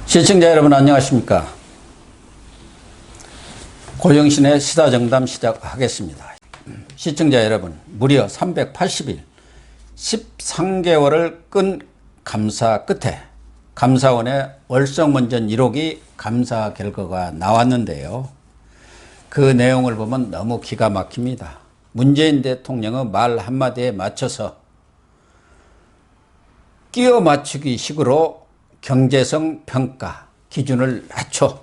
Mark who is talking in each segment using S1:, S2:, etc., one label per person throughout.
S1: 시청자 여러분 안녕하십니까. 고영신의 시사정담 시작하겠습니다. 시청자 여러분, 무려 380일 13개월을 끈 감사 끝에 감사원의 월성원전 1호기 감사 결과가 나왔는데요. 그 내용을 보면 너무 기가 막힙니다. 문재인 대통령의 말 한마디에 맞춰서 끼워 맞추기 식으로 경제성 평가 기준을 낮춰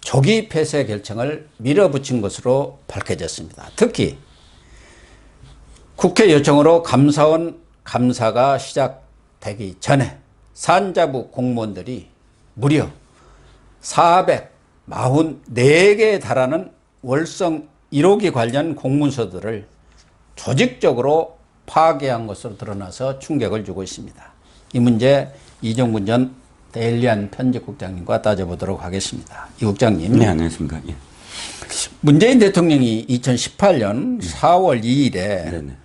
S1: 조기 폐쇄 결정을 밀어붙인 것으로 밝혀졌습니다. 특히 국회 요청으로 감사원 감사가 시작되기 전에 산자부 공무원들이 무려 444개에 달하는 월성 1호기 관련 공문서들을 조직적으로 파괴한 것으로 드러나서 충격을 주고 있습니다. 이 문제 이종근 전 데일리안 편집국장님과 따져보도록 하겠습니다. 이 국장님.
S2: 네, 안녕하십니까. 예.
S1: 문재인 대통령이 2018년 4월 2일에
S2: 네네.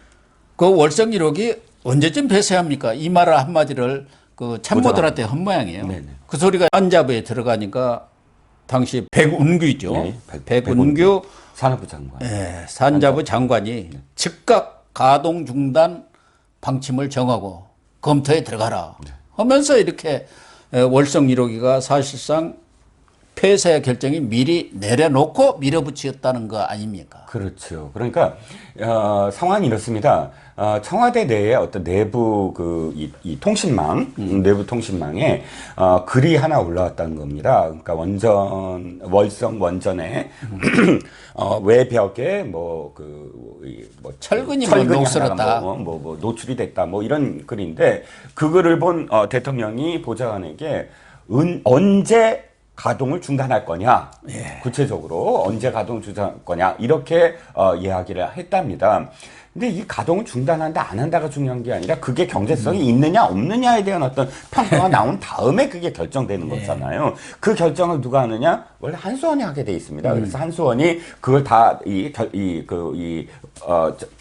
S1: 그 월성 1호기 언제쯤 폐쇄합니까? 이 말 한마디를 그 참모들한테 한 모양이에요.
S2: 네네.
S1: 그 소리가 산자부에 들어가니까 당시 백운규
S2: 네,
S1: 백운규
S2: 산업부 장관.
S1: 네, 산자부 장관이 즉각 가동 중단 방침을 정하고 검토에 들어가라 하면서 이렇게 월성 1호기가 사실상 폐쇄 결정이 미리 내려놓고 밀어붙였다는 거 아닙니까?
S2: 그렇죠. 그러니까 상황이 이렇습니다. 청와대 내에 어떤 내부 이 통신망, 내부 통신망에 글이 하나 올라왔다는 겁니다. 그러니까 월성 원전에 외벽에
S1: 철근이
S2: 녹슬었다, 노출이 됐다, 이런 글인데 그 글을 본 대통령이 보좌관에게 언제 가동을 중단할 거냐, 예. 구체적으로 언제 가동을 중단할 거냐 이렇게 이야기를 했답니다. 근데 이 가동을 중단한다 안 한다가 중요한 게 아니라 그게 경제성이 있느냐 없느냐에 대한 어떤 평가가 나온 다음에 그게 결정되는 거잖아요. 그 결정을 누가 하느냐? 원래 한수원이 하게 돼 있습니다. 그래서 한수원이 그걸 다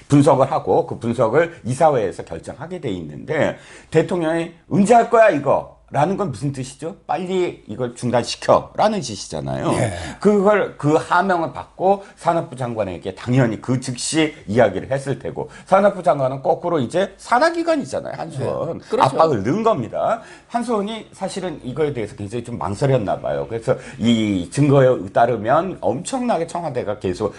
S2: 분석을 하고 그 분석을 이사회에서 결정하게 돼 있는데 대통령이 언제 할 거야 이거? 라는 건 무슨 뜻이죠? 빨리 이걸 중단시켜 라는 뜻이잖아요. 예. 그 하명을 받고 산업부 장관에게 당연히 그 즉시 이야기를 했을 테고, 산업부 장관은 거꾸로 이제 산하기관이잖아요. 한수원. 예. 그렇죠. 압박을 넣은 겁니다. 한수원이 사실은 이거에 대해서 굉장히 좀 망설였나 봐요. 그래서 이 증거에 따르면 엄청나게 청와대가 계속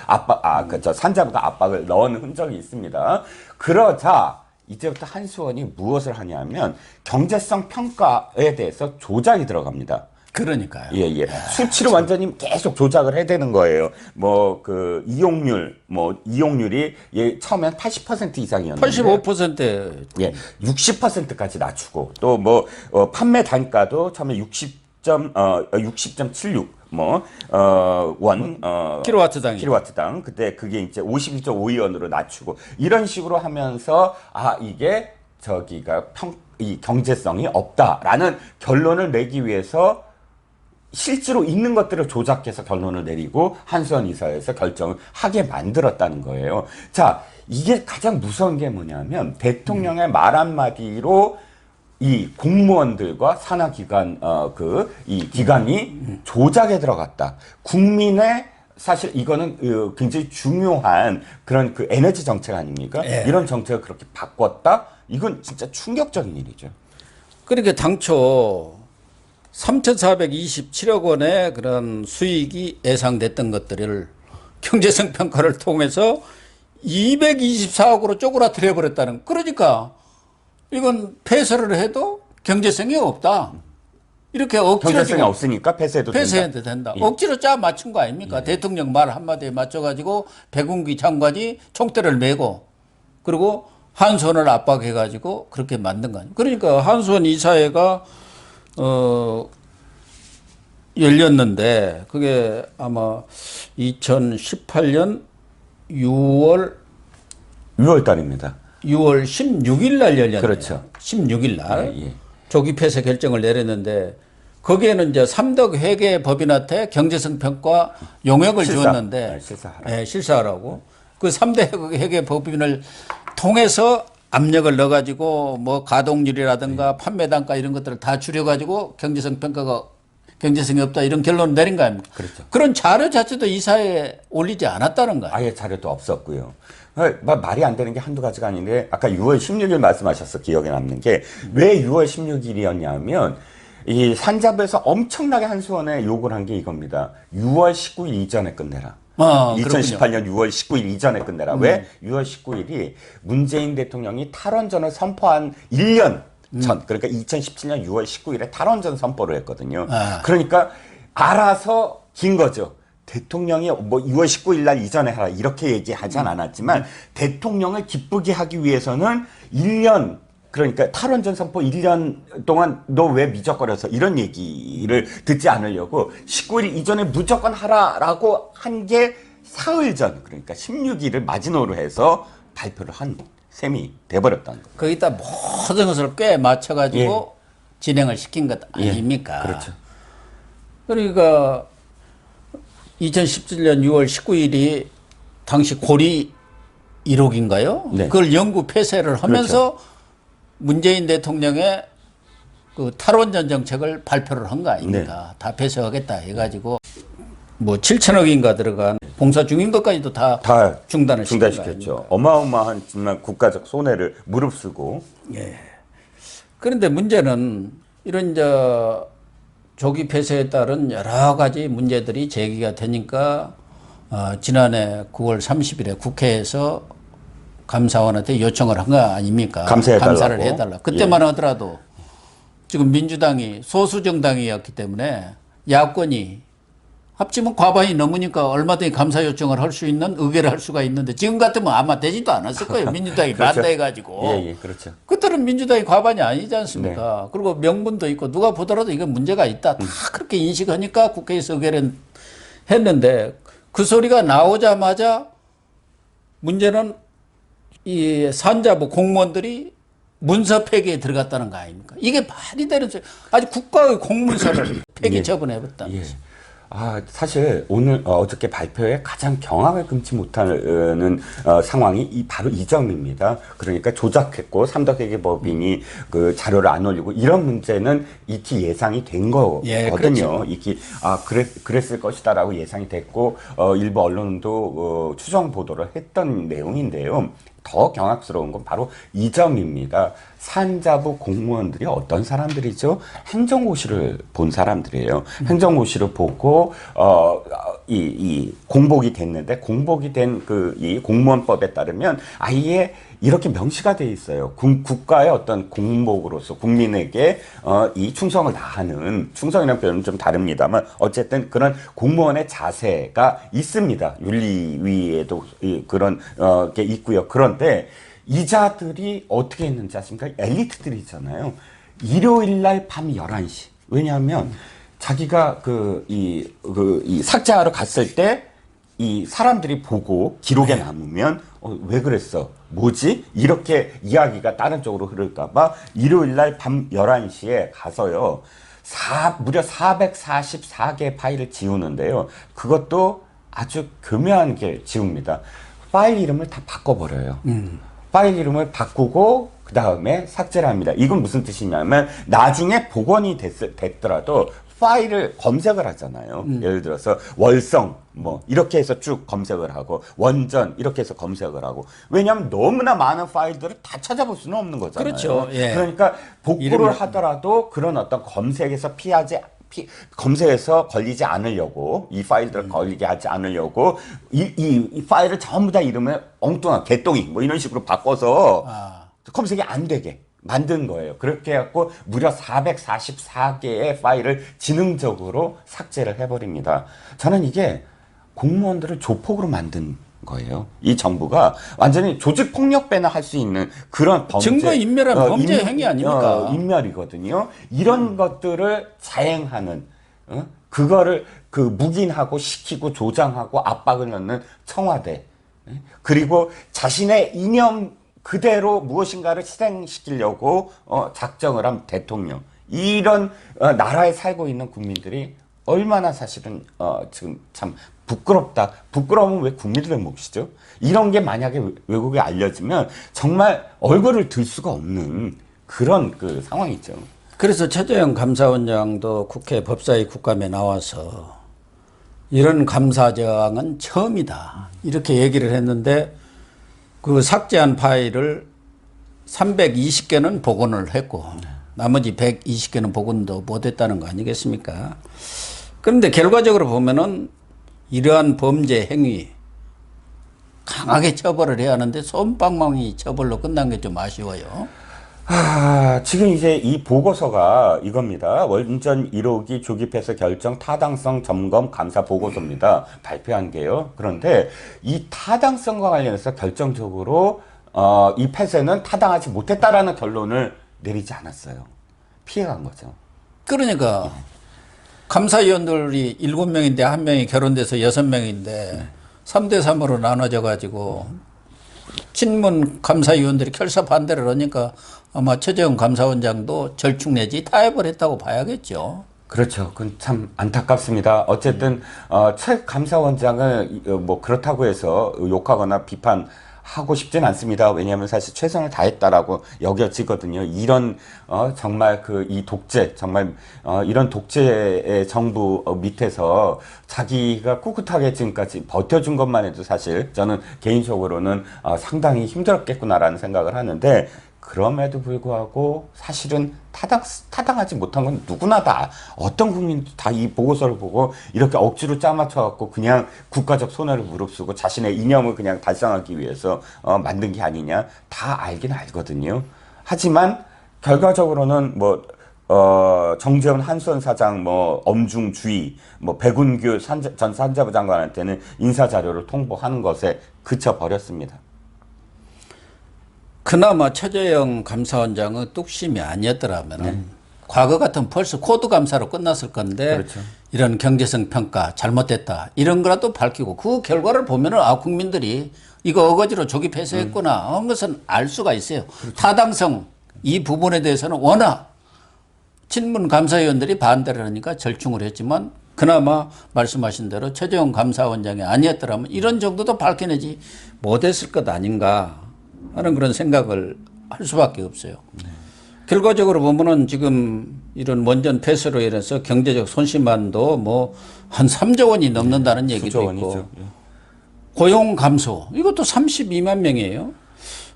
S2: 산자부가 압박을 넣은 흔적이 있습니다. 그러자 이제부터 한수원이 무엇을 하냐면 경제성 평가에 대해서 조작이 들어갑니다.
S1: 그러니까요.
S2: 예. 수치를 완전히 계속 조작을 해야 되는 거예요. 이용률이 처음엔 80% 이상이었는데
S1: 85%.
S2: 예, 60%까지 낮추고 또 판매 단가도 처음에 60.76 킬로와트당. 그때 그게 이제 51.52원으로 낮추고 이런 식으로 하면서 이게 이 경제성이 없다라는 결론을 내기 위해서 실제로 있는 것들을 조작해서 결론을 내리고 한수원 이사회에서 결정을 하게 만들었다는 거예요. 자, 이게 가장 무서운 게 뭐냐면 대통령의 말 한마디로 이 공무원들과 산하기관 이 기관이 조작에 들어갔다. 국민의 사실 이거는 굉장히 중요한 그런 에너지 정책 아닙니까? 예. 이런 정책을 그렇게 바꿨다. 이건 진짜 충격적인 일이죠.
S1: 그러니까 당초 3,427억 원의 그런 수익이 예상됐던 것들을 경제성 평가를 통해서 224억으로 쪼그라뜨려 버렸다는. 그러니까 이건 폐쇄를 해도 경제성이 없다. 이렇게 억지로
S2: 경제성이 없으니까 폐쇄해도
S1: 된다. 예. 억지로 짜 맞춘 거 아닙니까? 예. 대통령 말 한마디에 맞춰가지고 백운기 장관이 총대를 메고 그리고 한수원을 압박해가지고 그렇게 만든 거 아닙니까? 그러니까 한수원 이사회가 열렸는데 그게 아마 2018년 6월
S2: 달입니다.
S1: 6월 16일 날 열렸네요.
S2: 그렇죠.
S1: 16일 날 조기 폐쇄 결정을 내렸는데 거기에는 이제 3덕 회계법인한테 경제성 평가 용역을 주었는데 실사하라고 그 3대 회계법인을 통해서 압력을 넣어가지고 가동률이라든가 판매 단가 이런 것들을 다 줄여가지고 경제성 평가가 경제성이 없다 이런 결론을 내린 거 아닙니까?
S2: 그렇죠.
S1: 그런 자료 자체도 이사회에 올리지 않았다는 거예요.
S2: 아예 자료도 없었고요. 말이 안 되는 게 한두 가지가 아닌데 아까 6월 16일 말씀하셨어. 기억에 남는 게 왜 6월 16일이었냐면 이 산자부에서 엄청나게 한수원에 요구를 한 게 이겁니다. 6월 19일 이전에 끝내라. 2018년 6월 19일 이전에 끝내라. 왜? 6월 19일이 문재인 대통령이 탈원전을 선포한 1년 전, 그러니까 2017년 6월 19일에 탈원전 선포를 했거든요. 그러니까 알아서 긴 거죠. 대통령이 뭐 6월 19일 날 이전에 하라 이렇게 얘기하진 않았지만 대통령을 기쁘게 하기 위해서는 1년 그러니까 탈원전 선포 1년 동안 너 왜 미적거려서 이런 얘기를 듣지 않으려고 19일 이전에 무조건 하라라고 한 게 사흘 전 그러니까 16일을 마지노로 해서 발표를 한 셈이 돼버렸다는 거예요.
S1: 거기다 모든 것을 꽤 맞춰가지고 진행을 시킨 것 아닙니까?
S2: 그렇죠.
S1: 그러니까 2017년 6월 19일이 당시 고리 1호기인가요?
S2: 네.
S1: 그걸 영구 폐쇄를 하면서
S2: 그렇죠.
S1: 문재인 대통령의 그 탈원전 정책을 발표를 한 거 아닙니까?
S2: 네.
S1: 다 폐쇄하겠다 해가지고 뭐 7천억인가 들어간 봉사 중인 것까지도 다 중단을 시킨 거
S2: 중단시켰죠.
S1: 아닙니까?
S2: 어마어마한 정말 국가적 손해를 무릅쓰고.
S1: 예. 그런데 문제는 이런 조기 폐쇄에 따른 여러 가지 문제들이 제기가 되니까 지난해 9월 30일에 국회에서 감사원한테 요청을 한 거 아닙니까?
S2: 감사해달라고.
S1: 감사를 해달라. 그때만 하더라도 지금 민주당이 소수 정당이었기 때문에 야권이 합치면 과반이 넘으니까 얼마든지 감사 요청을 할 수 있는 의결을 할 수가 있는데 지금 같으면 아마 되지도 않았을 거예요. 민주당이
S2: 그렇죠.
S1: 반대해가지고.
S2: 예, 그렇죠.
S1: 그때는 민주당이 과반이 아니지 않습니까? 그리고 명분도 있고 누가 보더라도 이건 문제가 있다. 다 그렇게 인식하니까 국회에서 의결을 했는데 그 소리가 나오자마자 문제는 이 산자부 공무원들이 문서 폐기에 들어갔다는 거 아닙니까? 이게 말이 되는 소리. 아주 국가의 공문서를 폐기 처분해버렸다는 거죠.
S2: 사실 오늘 어저께 발표에 가장 경악을 금치 못하는 상황이 바로 이 점입니다. 그러니까 조작했고 삼덕회계법인이 그 자료를 안 올리고 이런 문제는 익히 예상이 된 거거든요.
S1: 그렇죠.
S2: 익히 그랬을 것이다라고 예상이 됐고 일부 언론도 추정 보도를 했던 내용인데요. 더 경악스러운 건 바로 이 점입니다. 산자부 공무원들이 어떤 사람들이죠? 행정고시를 본 사람들이에요. 행정고시를 보고 이 공복이 됐는데 공복이 된 이 공무원법에 따르면 아예 이렇게 명시가 돼 있어요. 국가의 어떤 공복으로서 국민에게 이 충성을 다하는 충성이라는 표현은 좀 다릅니다만 어쨌든 그런 공무원의 자세가 있습니다. 윤리위에도 그런 게 있고요. 그런데 이자들이 어떻게 했는지 아십니까? 엘리트들이잖아요. 일요일 날 밤 11시. 왜냐하면 자기가 이 삭제하러 갔을 때 이 사람들이 보고 기록에 남으면 왜 그랬어? 뭐지? 이렇게 이야기가 다른 쪽으로 흐를까봐 일요일 날 밤 11시에 가서요. 무려 444개 파일을 지우는데요. 그것도 아주 교묘한 게 지웁니다. 파일 이름을 다 바꿔버려요. 파일 이름을 바꾸고 그 다음에 삭제를 합니다. 이건 무슨 뜻이냐면 나중에 복원이 됐더라도 파일을 검색을 하잖아요. 예를 들어서 월성 뭐 이렇게 해서 쭉 검색을 하고 원전 이렇게 해서 검색을 하고 왜냐하면 너무나 많은 파일들을 다 찾아볼 수는 없는 거잖아요.
S1: 그렇죠. 예.
S2: 그러니까 복구를 하더라도 그런 어떤 검색에서 걸리지 않으려고 이 파일들을 걸리게 하지 않으려고 이 파일을 전부 다 이름을 엉뚱한 개똥이 뭐 이런 식으로 바꿔서 검색이 안 되게 만든 거예요. 그렇게 해갖고 무려 444개의 파일을 지능적으로 삭제를 해버립니다. 저는 이게 공무원들을 조폭으로 만든 거예요. 이 정부가 완전히 조직폭력배나 할 수 있는 그런 범죄.
S1: 증거인멸한 범죄 행위 아닙니까?
S2: 인멸이거든요. 이런 것들을 자행하는, 그거를 묵인하고 시키고 조장하고 압박을 넣는 청와대. 그리고 자신의 이념 그대로 무엇인가를 실행시키려고 작정을 한 대통령. 이런 나라에 살고 있는 국민들이 얼마나 사실은 지금 참 부끄럽다. 부끄러우면 왜 국민들의 몫이죠? 이런 게 만약에 외국에 알려지면 정말 얼굴을 들 수가 없는 그런 그 상황이죠.
S1: 그래서 최재형 감사원장도 국회 법사위 국감에 나와서 이런 감사장은 처음이다. 이렇게 얘기를 했는데 그 삭제한 파일을 320개는 복원을 했고 나머지 120개는 복원도 못했다는 거 아니겠습니까? 그런데 결과적으로 보면은 이러한 범죄 행위 강하게 처벌을 해야 하는데 솜방망이 처벌로 끝난 게 좀 아쉬워요.
S2: 지금 이제 이 보고서가 이겁니다. 원전 1호기 조기 폐쇄 결정 타당성 점검 감사 보고서입니다. 발표한 게요. 그런데 이 타당성과 관련해서 결정적으로 이 폐쇄는 타당하지 못했다라는 결론을 내리지 않았어요. 피해간 거죠.
S1: 그러니까 감사위원들이 7명인데 한 명이 결혼돼서 6명인데 3대 3으로 나눠져 가지고 친문 감사위원들이 결사 반대를 하니까 아마 최재형 감사원장도 절충 내지 타협을 했다고 봐야겠죠.
S2: 그렇죠. 그건 참 안타깝습니다. 어쨌든 최 감사원장을 뭐 그렇다고 해서 욕하거나 비판하고 싶진 않습니다. 왜냐하면 사실 최선을 다했다라고 여겨지거든요. 이런 정말 그 이 독재 정말 이런 독재의 정부 밑에서 자기가 꿋꿋하게 지금까지 버텨준 것만 해도 사실 저는 개인적으로는 상당히 힘들었겠구나라는 생각을 하는데. 그럼에도 불구하고 사실은 타당하지 못한 건 누구나 다 어떤 국민도 다 이 보고서를 보고 이렇게 억지로 짜맞춰갖고 그냥 국가적 손해를 무릅쓰고 자신의 이념을 그냥 달성하기 위해서 만든 게 아니냐 다 알긴 알거든요. 하지만 결과적으로는 뭐 정재훈 한수원 사장, 뭐 엄중주의, 뭐 백운규 전 산자부 장관한테는 인사 자료를 통보하는 것에 그쳐 버렸습니다.
S1: 그나마 최재형 감사원장의 뚝심이 아니었더라면 과거 같으면 벌써 코드 감사로 끝났을 건데
S2: 그렇죠.
S1: 이런 경제성 평가 잘못됐다 이런 거라도 밝히고 그 결과를 보면은 국민들이 이거 어거지로 조기 폐쇄했구나 하는 것은 알 수가 있어요. 그렇죠. 타당성 이 부분에 대해서는 워낙 친문 감사위원들이 반대를 하니까 절충을 했지만 그나마 말씀하신 대로 최재형 감사원장이 아니었더라면 이런 정도도 밝혀내지 못했을 것 아닌가 하는 그런 생각을 할 수밖에 없어요. 네. 결과적으로 보면은 지금 이런 원전 폐쇄로 인해서 경제적 손실만도 뭐 한 3조 원이 넘는다는 얘기도 있고 고용 감소 이것도 32만 명이에요.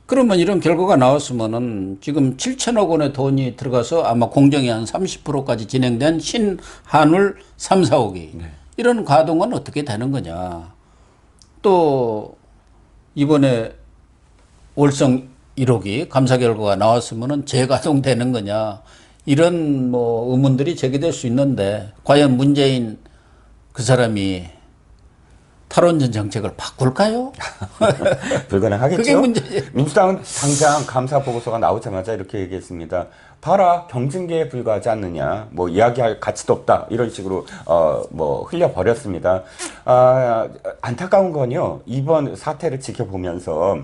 S1: 그러면 이런 결과가 나왔으면은 지금 7천억 원의 돈이 들어가서 아마 공정이 한 30%까지 진행된 신한울 3, 4호기 이런 가동은 어떻게 되는 거냐. 또 이번에 월성 1호기 감사 결과가 나왔으면은 재가동되는 거냐 이런 뭐 의문들이 제기될 수 있는데 과연 문재인 그 사람이 탈원전 정책을 바꿀까요?
S2: 불가능하겠죠.
S1: 그게 문제예요.
S2: 민주당은 당장 감사 보고서가 나오자마자 이렇게 얘기했습니다. 봐라 경징계에 불과하지 않느냐. 뭐 이야기할 가치도 없다. 이런 식으로 뭐 흘려 버렸습니다. 안타까운 건요. 이번 사태를 지켜보면서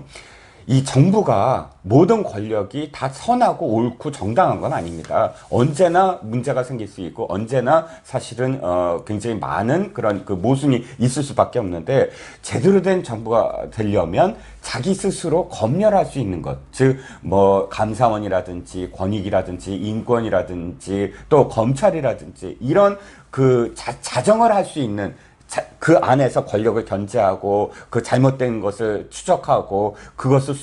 S2: 이 정부가 모든 권력이 다 선하고 옳고 정당한 건 아닙니다. 언제나 문제가 생길 수 있고 언제나 사실은 굉장히 많은 그런 그 모순이 있을 수밖에 없는데 제대로 된 정부가 되려면 자기 스스로 검열할 수 있는 것, 즉 뭐 감사원이라든지 권익이라든지 인권이라든지 또 검찰이라든지 이런 그 자정을 할 수 있는 그 안에서 권력을 견제하고 그 잘못된 것을 추적하고 그것을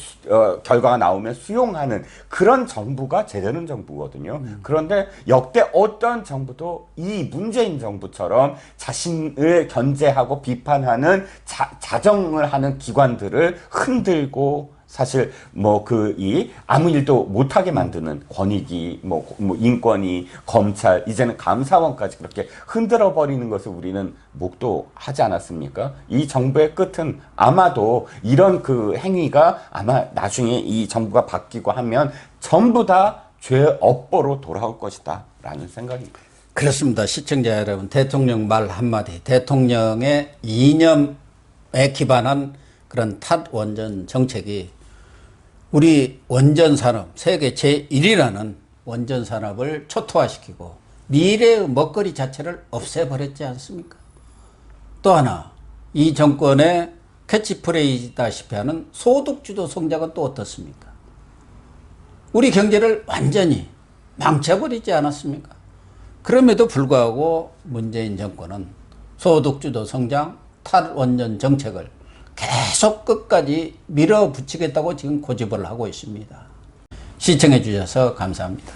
S2: 결과가 나오면 수용하는 그런 정부가 제대로 정부거든요. 그런데 역대 어떤 정부도 이 문재인 정부처럼 자신을 견제하고 비판하는 자정을 하는 기관들을 흔들고 사실 뭐 아무 일도 못하게 만드는 권익이 뭐 인권이 검찰 이제는 감사원까지 그렇게 흔들어 버리는 것을 우리는 목도하지 않았습니까? 이 정부의 끝은 아마도 이런 그 행위가 아마 나중에 이 정부가 바뀌고 하면 전부 다 죄의 업보로 돌아올 것이다라는 생각입니다.
S1: 그렇습니다. 시청자 여러분, 대통령 말 한마디, 대통령의 이념에 기반한 그런 탈원전 정책이 우리 원전 산업, 세계 제1위라는 원전 산업을 초토화시키고 미래의 먹거리 자체를 없애버렸지 않습니까? 또 하나, 이 정권의 캐치프레이즈다시피 하는 소득주도 성장은 또 어떻습니까? 우리 경제를 완전히 망쳐버리지 않았습니까? 그럼에도 불구하고 문재인 정권은 소득주도 성장, 탈원전 정책을 계속 끝까지 밀어붙이겠다고 지금 고집을 하고 있습니다. 시청해 주셔서 감사합니다.